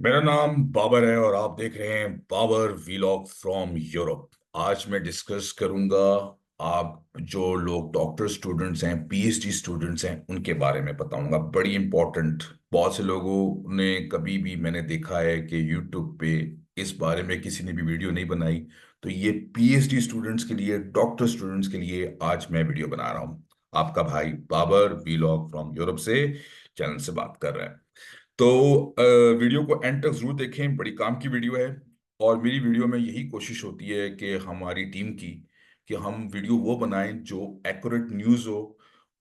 मेरा नाम बाबर है और आप देख रहे हैं बाबर वीलॉग फ्रॉम यूरोप। आज मैं डिस्कस करूंगा आप जो लोग डॉक्टर स्टूडेंट्स हैं, पीएचडी स्टूडेंट्स हैं, उनके बारे में बताऊंगा। बड़ी इंपॉर्टेंट। बहुत से लोगों ने कभी भी मैंने देखा है कि यूट्यूब पे इस बारे में किसी ने भी वीडियो नहीं बनाई। तो ये पीएचडी स्टूडेंट्स के लिए, डॉक्टर स्टूडेंट्स के लिए आज मैं वीडियो बना रहा हूँ। आपका भाई बाबर वीलॉग फ्रॉम यूरोप से चैनल से बात कर रहा है। तो वीडियो को एंड तक जरूर देखें, बड़ी काम की वीडियो है। और मेरी वीडियो में यही कोशिश होती है कि हमारी टीम की कि हम वीडियो वो बनाएं जो एक्यूरेट न्यूज़ हो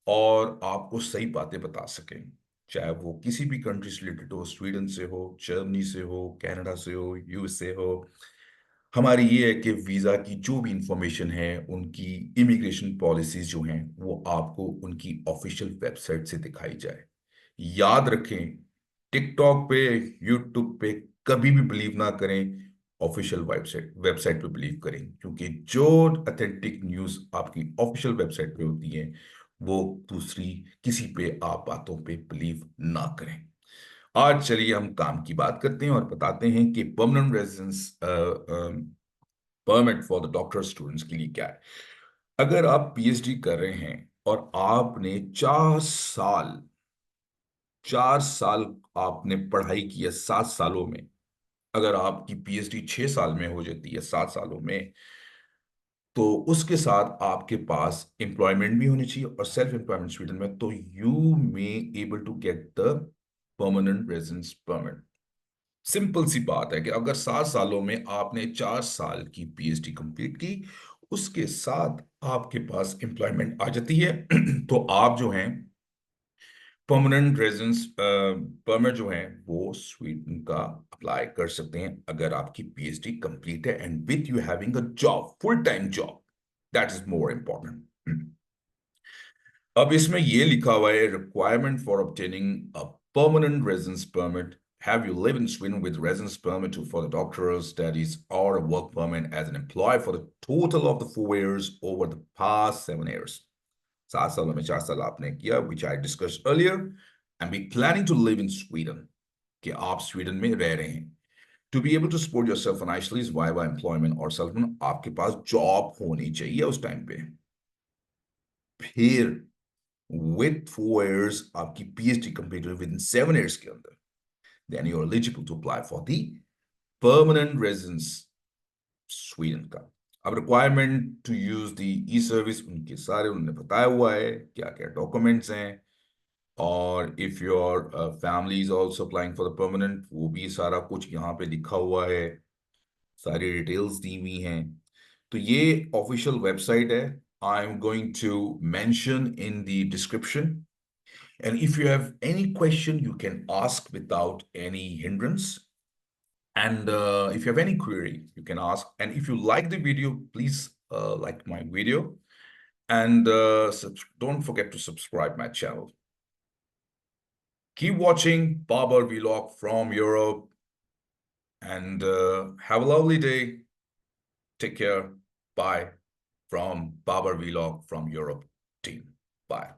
और आपको सही बातें बता सकें। चाहे वो किसी भी कंट्री से रिलेटेड हो, स्वीडन से हो, जर्मनी से हो, कनाडा से हो, यूएसए हो। हमारी ये है कि वीज़ा की जो भी इंफॉर्मेशन है, उनकी इमिग्रेशन पॉलिसीज जो हैं, वो आपको उनकी ऑफिशियल वेबसाइट से दिखाई जाए। याद रखें, टिकटॉक पे, यूट्यूब पे कभी भी बिलीव ना करें, ऑफिशियल वेबसाइट वेबसाइट पे बिलीव करें। क्योंकि जो अथेंटिक न्यूज़ आपकी ऑफिशियल वेबसाइट पे होती है, वो दूसरी किसी पे आप बातों पे बिलीव ना करें। आज चलिए हम काम की बात करते हैं और बताते हैं कि permanent residence permit for the doctor students के लिए क्या है। अगर आप पीएचडी कर रहे हैं और आपने 4 साल आपने पढ़ाई की है, 7 सालों में, अगर आपकी पीएचडी 6 साल में हो जाती है, 7 सालों में, तो उसके साथ आपके पास एम्प्लॉयमेंट भी होनी चाहिए और सेल्फ एम्प्लॉयमेंट स्वीडन में, तो you may able to get the permanent residence permit. Simple सी बात है कि अगर 7 सालों में आपने 4 साल की पीएचडी कंप्लीट की, उसके साथ आपके पास एम्प्लॉयमेंट आ जाती है तो आप जो हैं परमानेंट रेजिडेंस परमिट जो है वो स्वीडन का अप्लाई कर सकते हैं अगर आपकी पीएचडी कंप्लीट है and with you having a job, full time job. That is more important. अब इसमें ये लिखा हुआ है, requirement for obtaining a permanent residence permit. Have you lived in Sweden with residence permit for the doctoral studies or a work permit as an employee for the total of the 4 years over the past 7 years? 7 सालों में 4 साल आपने किया, which I discussed earlier, and be planning to live in Sweden, कि आप Sweden में रह रहे हैं। To be able to support yourself financially is viable employment or settlement, आपके पास जॉब होनी चाहिए उस टाइम पे। फिर with 4 years आपकी पीएचडी कंप्लीट हुई within 7 years के अंदर, then you are eligible to apply for the permanent residence Sweden का। अब requirement to use the e service, उनके सारे उन्होंने बताया हुआ है क्या क्या डॉक्यूमेंट्स हैं। और if your family is also applying for the permanent, वो भी सारा कुछ यहाँ पे लिखा हुआ है, सारी डिटेल्स दी हुई हैं। तो ये ऑफिशियल वेबसाइट है। I am going to mention in the description, and if you have any question you can ask without any hindrance. And if you have any query, you can ask. And if you like the video, please like my video. And don't forget to subscribe my channel. Keep watching Barber Vlog from Europe. And have a lovely day. Take care. Bye. From Barber Vlog from Europe team. Bye.